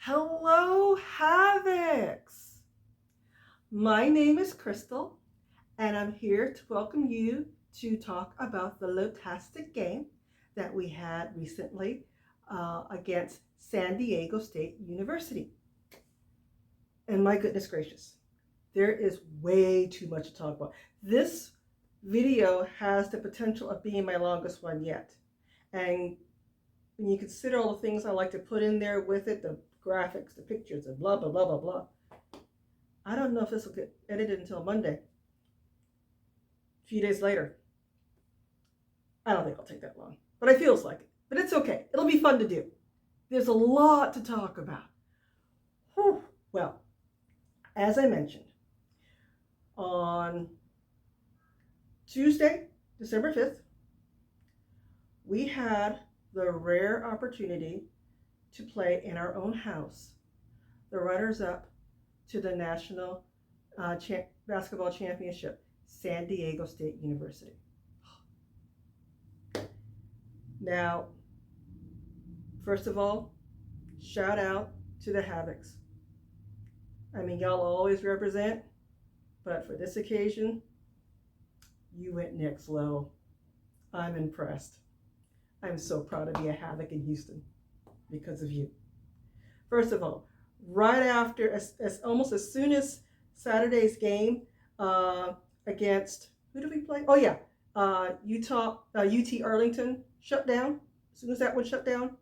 Hello, Havocs! My name is Crystal, and I'm here to welcome you to talk about the Lotastic game that we had recently against San Diego State University. And my goodness gracious, there is way too much to talk about. This video has the potential of being my longest one yet. And when you consider all the things I like to put in there with it, the graphics, the pictures, and blah, blah, blah, blah, blah, I don't know if this will get edited until Monday, a few days later. I don't think it'll take that long, but it feels like it. But it's okay. It'll be fun to do. There's a lot to talk about. Whew. Well, as I mentioned, on Tuesday, December 5th, we had the rare opportunity to play in our own house the runners-up to the National Basketball Championship, San Diego State University. Now, first of all, shout out to the Havocs. I mean, y'all always represent, but for this occasion, you went next level. I'm impressed. I'm so proud to be a Havoc in Houston because of you. First of all, right after, almost as soon as Saturday's game against, who did we play? Oh yeah, UT Arlington shut down. As soon as that one shut down,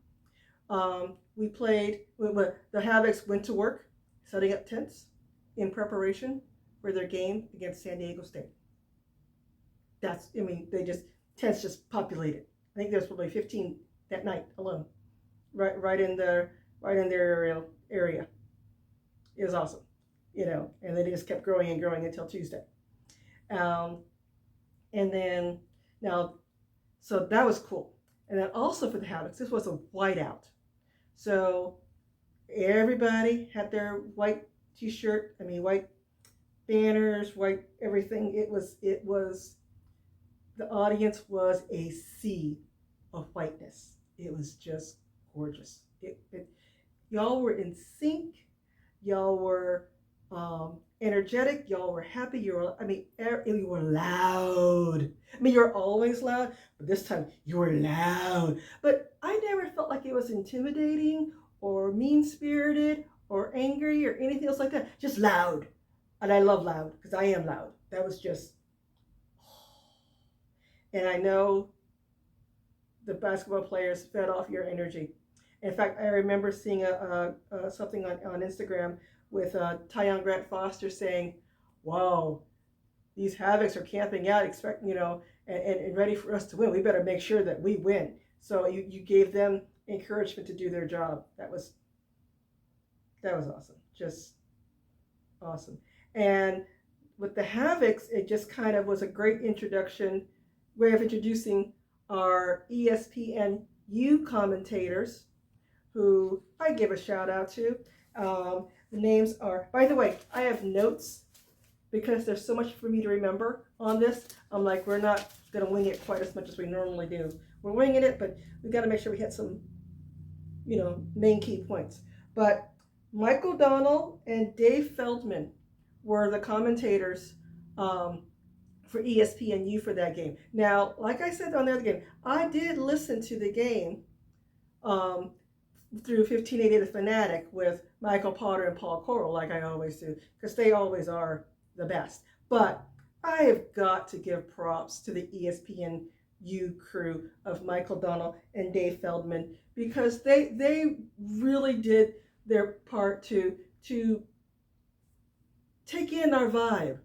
we played, the Havocs went to work setting up tents in preparation for their game against San Diego State. Tents just populated. I think there's probably 15 that night alone, right in their area. It was awesome, and they just kept growing and growing until Tuesday. And then so that was cool. And then also for the Havocs, this was a whiteout. So everybody had their white t-shirt, white banners, white everything. It was, the audience was a sea of whiteness. It was just gorgeous. Y'all were in sync. Y'all were energetic. Y'all were happy. You were loud. You're always loud, but this time you were loud. But I never felt like it was intimidating or mean-spirited or angry or anything else like that. Just loud. And I love loud because I am loud. That was just, and I know the basketball players fed off your energy. In fact, I remember seeing something on Instagram with Tyon Grant Foster saying, "Wow, these Havocs are camping out, and ready for us to win. We better make sure that we win." So you gave them encouragement to do their job. That was awesome, just awesome. And with the Havocs, it just kind of was a great way of introducing our ESPNU commentators, who I give a shout out to. The names are, by the way, I have notes because there's so much for me to remember on this. I'm like, we're not going to wing it quite as much as we normally do. We're winging it, but we got to make sure we hit some, main key points. But Michael Donnell and Dave Feldman were the commentators for ESPNU for that game. Now, like I said on the other game, I did listen to the game through 1580 The Fanatic with Michael Potter and Paul Coral, like I always do, because they always are the best. But I have got to give props to the ESPNU crew of Michael Donnell and Dave Feldman, because they really did their part to take in our vibe,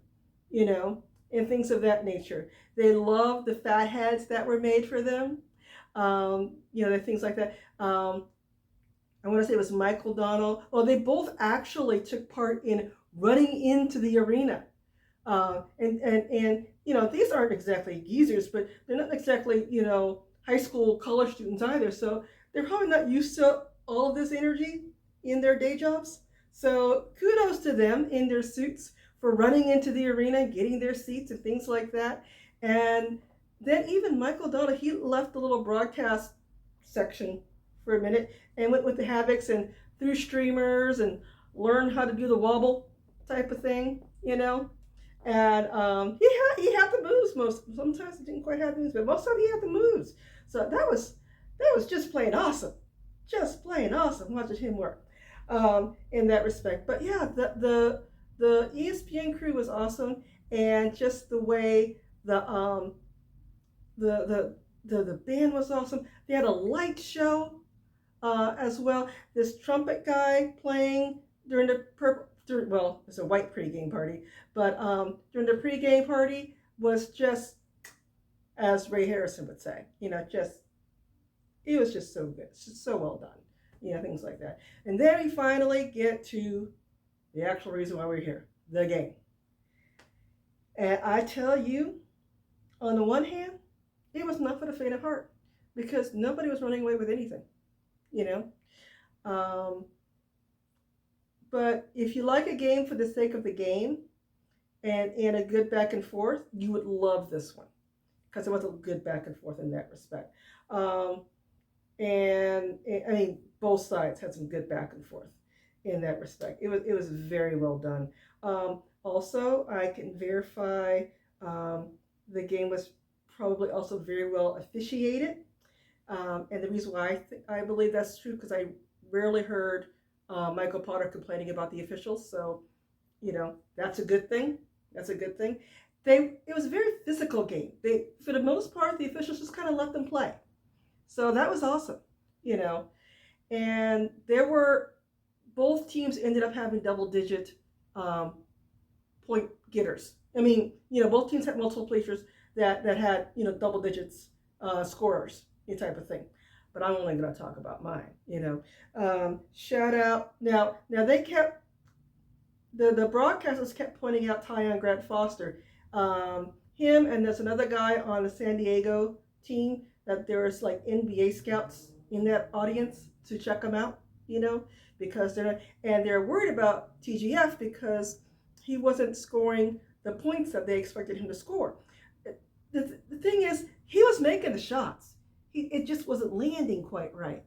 and things of that nature. They loved the fat heads that were made for them, things like that. I want to say it was Michael Donnell. Well, they both actually took part in running into the arena. And these aren't exactly geezers, but they're not exactly, high school college students either. So they're probably not used to all of this energy in their day jobs. So kudos to them in their suits for running into the arena, getting their seats and things like that. And then even Michael Donnell, he left the little broadcast section for a minute and went with the Havocs and through streamers and learn how to do the wobble type of thing, And he had the moves most. Sometimes he didn't quite have the moves, but most of he had the moves. So that was just plain awesome watching him work in that respect. But yeah, the ESPN crew was awesome, and just the way the band was awesome. They had a light show as well. This trumpet guy playing during the well, it's a white pregame party, but during the pregame party was just, as Ray Harrison would say, it was just so good. It's just so well done, things like that. And then we finally get to the actual reason why we're here, the game. And I tell you, on the one hand, it was not for the faint of heart, because nobody was running away with anything, But if you like a game for the sake of the game and a good back and forth, you would love this one, because it was a good back and forth in that respect. And I mean, both sides had some good back and forth in that respect. It was very well done. Also, I can verify the game was probably also very well officiated. And the reason why I believe that's true, because I rarely heard Michael Potter complaining about the officials. So, that's a good thing. That's a good thing. It was a very physical game. For the most part, the officials just kind of let them play. So that was awesome, And both teams ended up having double-digit point getters. I mean, both teams had multiple players that had, double digits scorers, type of thing. But I'm only going to talk about mine, Shout out. Now they kept, the broadcasters kept pointing out Tyon Grant Foster. Him, and there's another guy on the San Diego team, that there was like NBA scouts in that audience to check them out, because they're worried about TGF because he wasn't scoring the points that they expected him to score. The thing is, he was making the shots. It just wasn't landing quite right,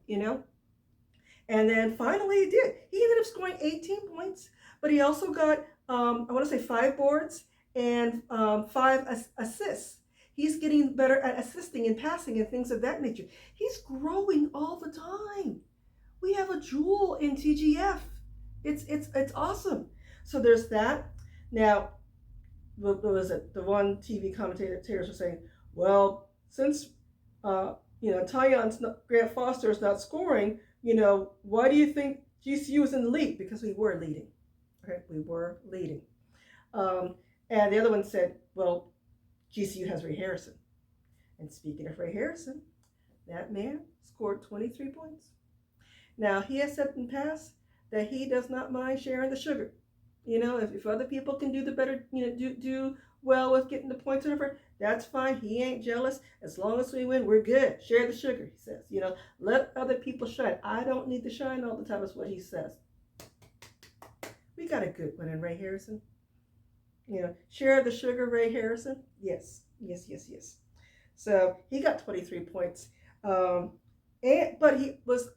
And then finally he did. He ended up scoring 18 points, but he also got, I want to say 5 boards and 5 assists. He's getting better at assisting and passing and things of that nature. He's growing all the time. We have a jewel in TGF. It's awesome. So there's that. Now, what was it? The one TV commentators were saying, well, since Tyon Grant Foster is not scoring, why do you think GCU is in the lead? Because we were leading. Okay, we were leading. And the other one said, well, GCU has Ray Harrison. And speaking of Ray Harrison, that man scored 23 points. Now, he has said in the past that he does not mind sharing the sugar. If other people can do the better, do well with getting the points or whatever, that's fine. He ain't jealous. As long as we win, we're good. Share the sugar, he says. Let other people shine. I don't need to shine all the time, is what he says. We got a good one in Ray Harrison. Share the sugar, Ray Harrison. Yes. So he got 23 points. But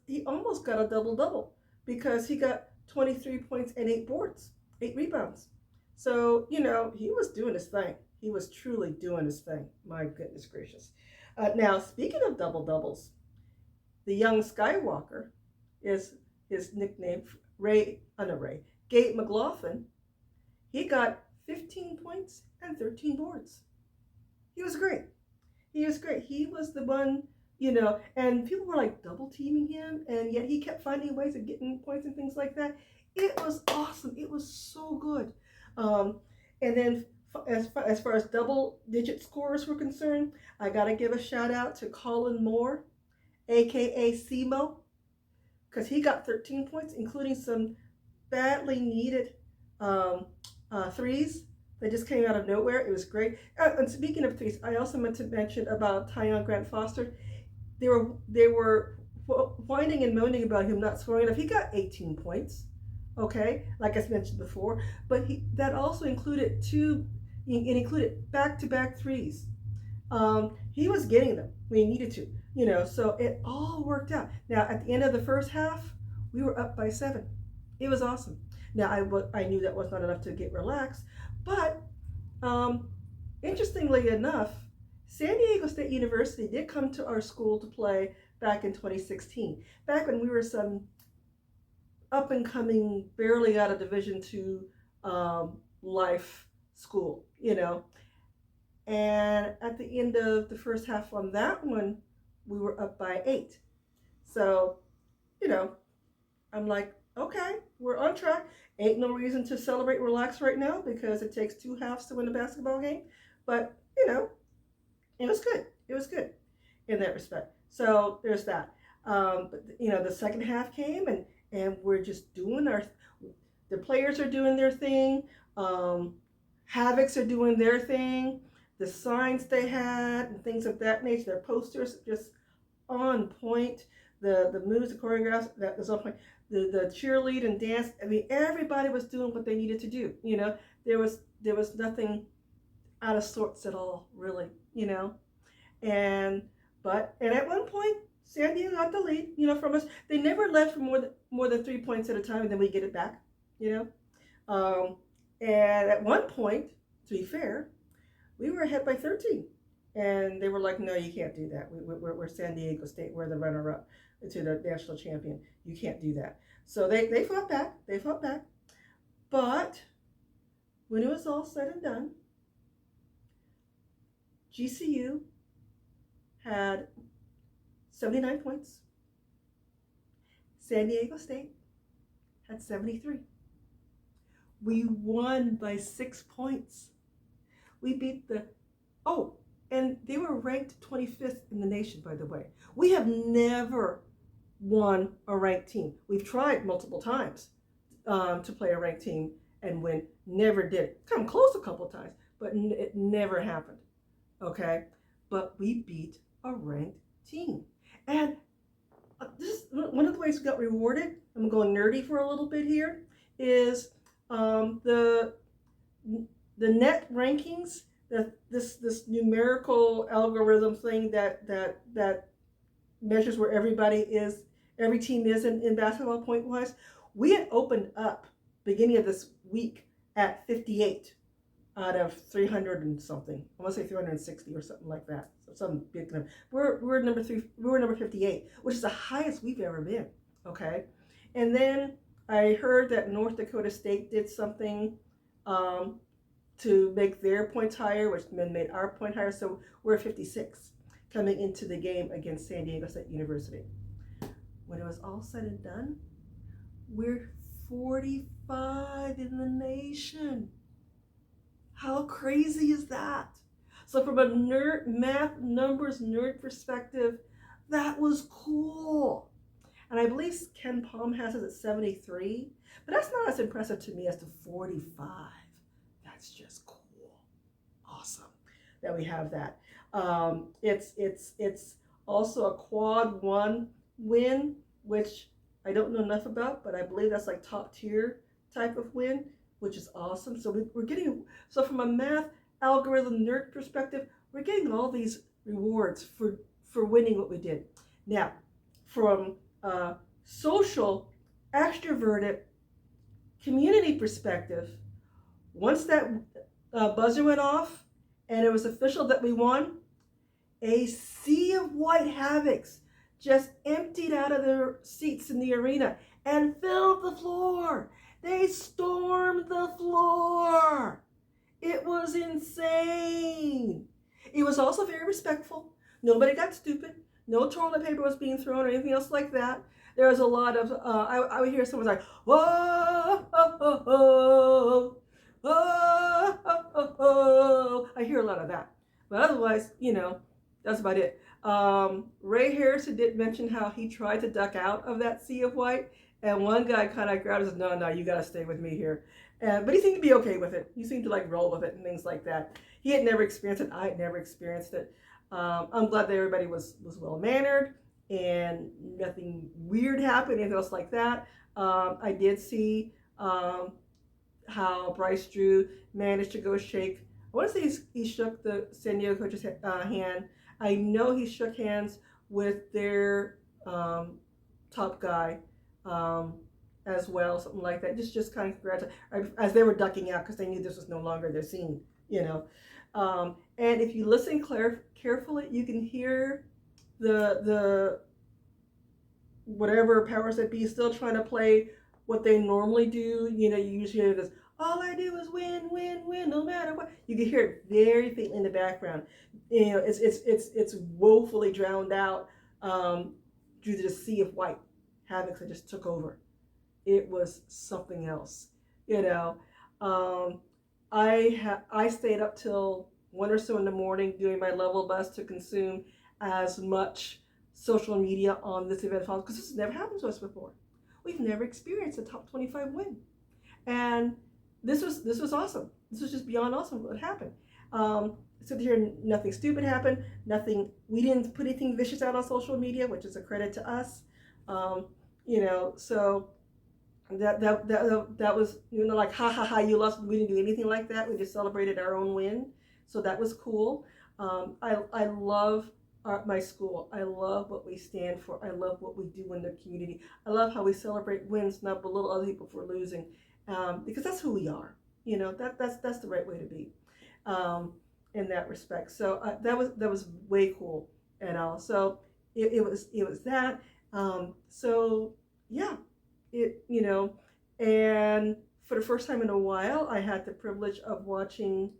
he almost got a double-double, because he got 23 points and 8 boards. 8 rebounds. So, he was doing his thing. He was truly doing his thing. My goodness gracious. Now, speaking of double-doubles, the young Skywalker is his nickname, Gabe McLaughlin. He got 15 points and 13 boards. He was great. He was the one, and people were like double teaming him, and yet he kept finding ways of getting points and things like that. It was awesome. It was so good. And then as far as double-digit scores were concerned, I got to give a shout out to Colin Moore, a.k.a. Simo, because he got 13 points, including some badly needed threes that just came out of nowhere. It was great. And speaking of threes, I also meant to mention about Tyon Grant Foster. They were whining and moaning about him not scoring enough. He got 18 points. Okay, like I mentioned before, but that also included it included back-to-back threes. He was getting them when he needed to, so it all worked out. Now, at the end of the first half, We were up by 7. It was awesome. Now I knew that was not enough to get relaxed, but um, interestingly enough, San Diego State University did come to our school to play back in 2016. Back when we were some up and coming, barely out of Division II life school, you know. And at the end of the first half on that one, we were up by 8. So, you know, I'm like, okay, we're on track. Ain't no reason to celebrate, relax right now because it takes 2 halves to win a basketball game. But, you know, it was good. It was good in that respect. So there's that. But, you know, the second half came and we're just doing the players are doing their thing. Havocs are doing their thing. The signs they had and things of that nature, their posters just on point. The moves, the choreographs, that was on point. The cheerlead and dance. I mean, everybody was doing what they needed to do. You know, there was nothing out of sorts at all, really. You know, and at one point, San Diego got the lead. You know, from us. They never led for more than 3 points at a time, and then we get it back. You know, and at one point, to be fair, we were ahead by 13. And they were like, no, you can't do that. We're San Diego State. We're the runner-up to the national champion. You can't do that. So they fought back. They fought back. But when it was all said and done, GCU had 79 points. San Diego State had 73. We won by 6 points. We beat and they were ranked 25th in the nation, by the way. We have never won a ranked team. We've tried multiple times to play a ranked team and win. Never did it. Come close a couple times, but it never happened. Okay? But we beat a ranked team. And this is one of the ways we got rewarded. I'm going nerdy for a little bit here. Is the net rankings, this numerical algorithm thing that measures where every team is in basketball point wise. We had opened up beginning of this week at 58 out of 300 and something. I want to say 360 or something like that. So some big number. We're number 3. We were number 58, which is the highest we've ever been. Okay, and then I heard that North Dakota State did something to make their points higher, which then made our point higher. So we're 56 coming into the game against San Diego State University. When it was all said and done, we're 45 in the nation. How crazy is that? So from a math numbers nerd perspective, that was cool. And I believe Ken Palm has us at 73, but that's not as impressive to me as the 45. That's just cool. Awesome that we have that. It's also a quad 1 win, which I don't know enough about, but I believe that's like top tier type of win, which is awesome. So we're getting, so from a math algorithm nerd perspective, we're getting all these rewards for winning what we did. Now, from a social, extroverted, community perspective, once that buzzer went off and it was official that we won, a sea of white havocs just emptied out of their seats in the arena and filled the floor. They stormed the floor. It was insane. It was also very respectful. Nobody got stupid. No toilet paper was being thrown or anything else like that. There was a lot of, I would hear someone like, whoa, oh, oh, oh, oh, oh, oh, oh. I hear a lot of that. But otherwise, you know, that's about it. Ray Harrison did mention how he tried to duck out of that sea of white. And one guy kind of grabbed and said, no, you got to stay with me here. But he seemed to be okay with it. He seemed to like roll with it and things like that. He had never experienced it. I had never experienced it. I'm glad that everybody was well-mannered and nothing weird happened, anything else like that. I did see how Bryce Drew managed to go shake. I want to say he shook the San Diego coach's hand. I know he shook hands with their top guy, um, as well, something like that. Just kind of congratulate as they were ducking out because they knew this was no longer their scene, you know. And if you listen carefully, you can hear the whatever powers that be still trying to play what they normally do. You know, you usually hear this, all I do is win, win, win, no matter what. You can hear it very faintly in the background. You know, it's woefully drowned out due to the sea of white havocs that just took over. It was something else, you know. Um, I stayed up till 1 or so in the morning doing my level best to consume as much social media on this event because this has never happened to us before. We've never experienced a top 25 win, and this was awesome. This was just beyond awesome what happened. So here, nothing stupid happened. Nothing. We didn't put anything vicious out on social media, which is a credit to us. Um, you know, so that was, you know, like ha ha ha, you lost. We didn't do anything like that. We just celebrated our own win, so that was cool. I love my school. I love what we stand for. I love what we do in the community. I love how we celebrate wins, not belittle other people for losing, because that's who we are. You know, that's the right way to be, in that respect. So that was way cool, and all. So it was that. So yeah, it, you know, and for the first time in a while, I had the privilege of watching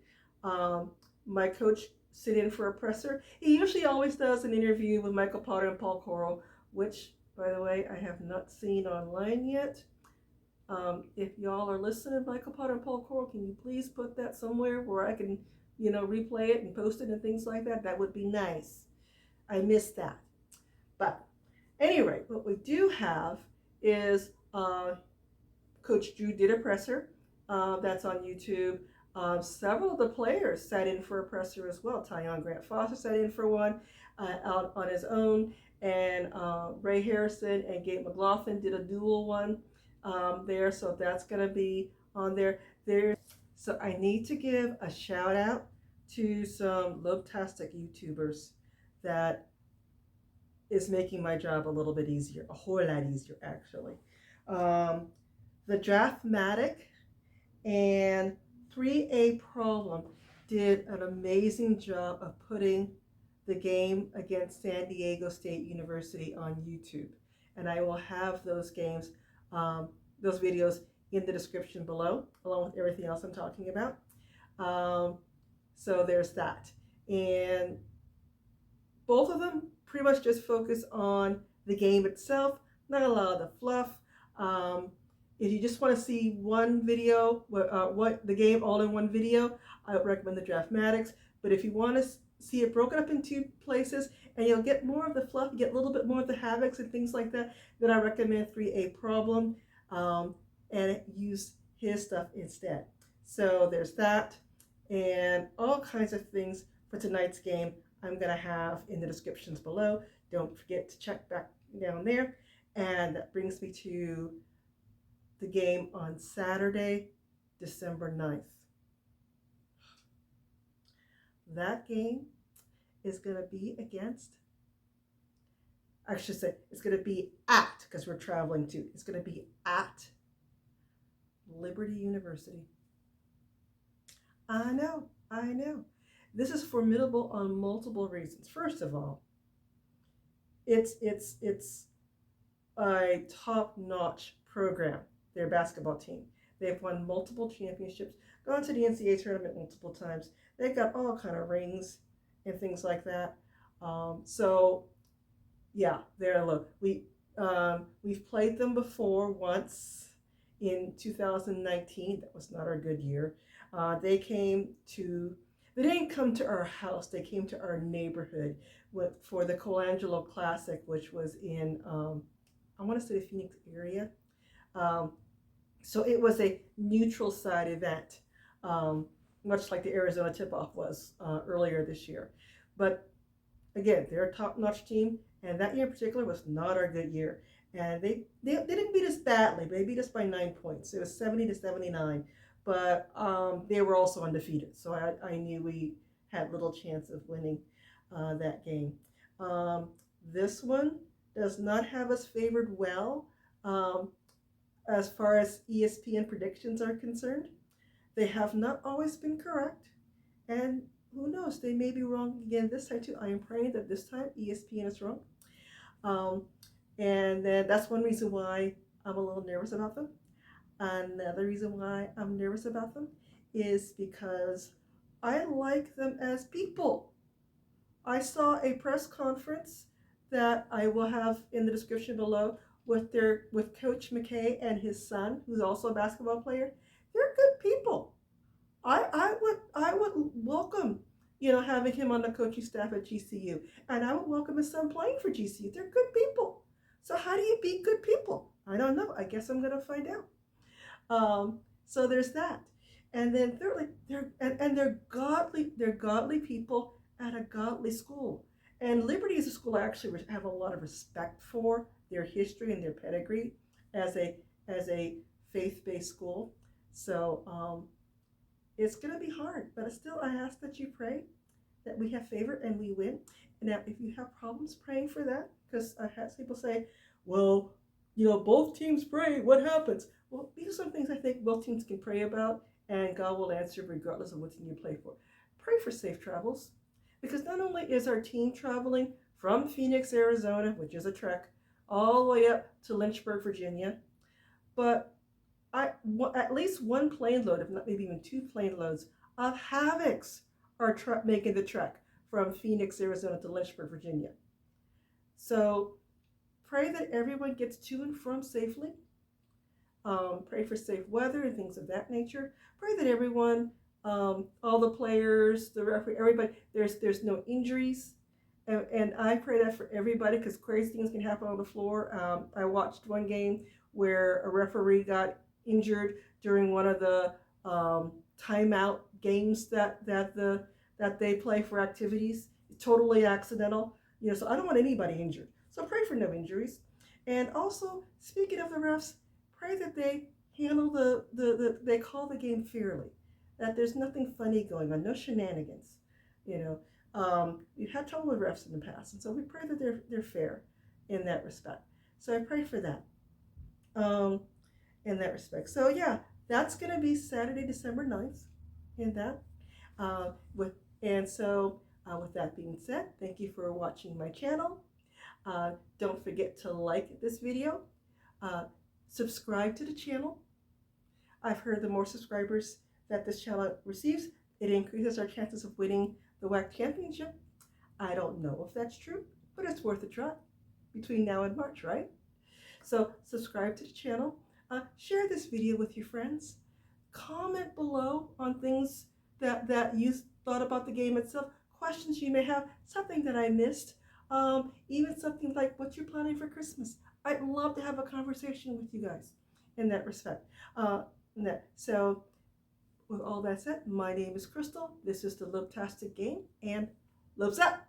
my coach sit in for a presser. He usually always does an interview with Michael Potter and Paul Coral, which, by the way, I have not seen online yet. If y'all are listening, Michael Potter and Paul Coral, can you please put that somewhere where I can, you know, replay it and post it and things like that? That would be nice. I missed that. But anyway, what we do have is Coach Drew did a presser. That's on YouTube. Several of the players sat in for a presser as well. Tyon Grant Foster sat in for one out on his own, and Ray Harrison and Gabe McLaughlin did a dual one there. So that's going to be on there. So I need to give a shout out to some Lovetastic YouTubers that is making my job a little bit easier, a whole lot easier actually. The Draftmatic and 3A Problem did an amazing job of putting the game against San Diego State University on YouTube. And I will have those games, those videos in the description below, along with everything else I'm talking about. So there's that. And both of them pretty much just focus on the game itself, not a lot of the fluff. If you just want to see one video, what the game all in one video, I would recommend the Draftmatics. But if you want to see it broken up in two places and you'll get more of the fluff, you get a little bit more of the havocs and things like that, then I recommend 3A Problem and use his stuff instead. So there's that and all kinds of things for tonight's game I'm going to have in the descriptions below. Don't forget to check back down there. And that brings me to the game on Saturday, December 9th. That game is going to be against, I should say, it's going to be at, because we're traveling too, it's going to be at Liberty University. I know. This is formidable on multiple reasons. First of all, it's a top-notch program, their basketball team. They've won multiple championships, gone to the NCAA tournament multiple times. They've got all kind of rings and things like that. So, yeah, they're low. We've played them before once in 2019. That was not our good year. They didn't come to our house. They came to our neighborhood for the Colangelo Classic, which was in, I want to say the Phoenix area. So it was a neutral side event, much like the Arizona tip-off was earlier this year. But again, they're a top-notch team, and that year in particular was not our good year. And they didn't beat us badly, but they beat us by 9 points. It was 70-79. But they were also undefeated, so I knew we had little chance of winning that game. This one does not have us favored well. Um, as far as ESPN predictions are concerned, they have not always been correct. And who knows, they may be wrong again this time too. I am praying that this time ESPN is wrong. Um, and then that's one reason why I'm a little nervous about them. Another reason why I'm nervous about them is because I like them as people. I saw a press conference that I will have in the description below with Coach McKay and his son, who's also a basketball player. They're good people. I would welcome, having him on the coaching staff at GCU, and I would welcome his son playing for GCU. They're good people. So how do you beat good people? I don't know. I guess I'm gonna find out. So there's that. And then thirdly, they're godly. They're godly people at a godly school. And Liberty is a school I actually have a lot of respect for their history and their pedigree as a faith-based school. So it's going to be hard, but still, I ask that you pray that we have favor and we win. And now, if you have problems praying for that, because I've had people say, well, both teams pray, what happens? Well, these are some things I think both teams can pray about, and God will answer regardless of what team you play for. Pray for safe travels, because not only is our team traveling from Phoenix, Arizona, which is a trek, all the way up to Lynchburg, Virginia, but at least one plane load, if not maybe even two plane loads, of Havocs are making the trek from Phoenix, Arizona to Lynchburg, Virginia. So pray that everyone gets to and from safely. Pray for safe weather and things of that nature. Pray that everyone, all the players, the referee, everybody, there's no injuries. And I pray that for everybody, because crazy things can happen on the floor. I watched one game where a referee got injured during one of the timeout games that they play for activities. Totally accidental. So I don't want anybody injured. So pray for no injuries. And also, speaking of the refs, pray that they handle they call the game fairly. That there's nothing funny going on, no shenanigans. We've had trouble with refs in the past, and so we pray that they're fair in that respect. So I pray for that. In that respect. So yeah, that's going to be Saturday, December 9th in that. With that being said, thank you for watching my channel. Don't forget to like this video. Subscribe to the channel. I've heard the more subscribers that this channel receives, it increases our chances of winning the WAC championship. I don't know if that's true, but it's worth a try between now and March, right? So subscribe to the channel. Share this video with your friends. Comment below on things that you thought about the game itself, questions you may have, something that I missed, even something like what you're planning for Christmas. I'd love to have a conversation with you guys in that respect. So with all that said, my name is Crystal. This is the Lobtastic Game, and Lobs up!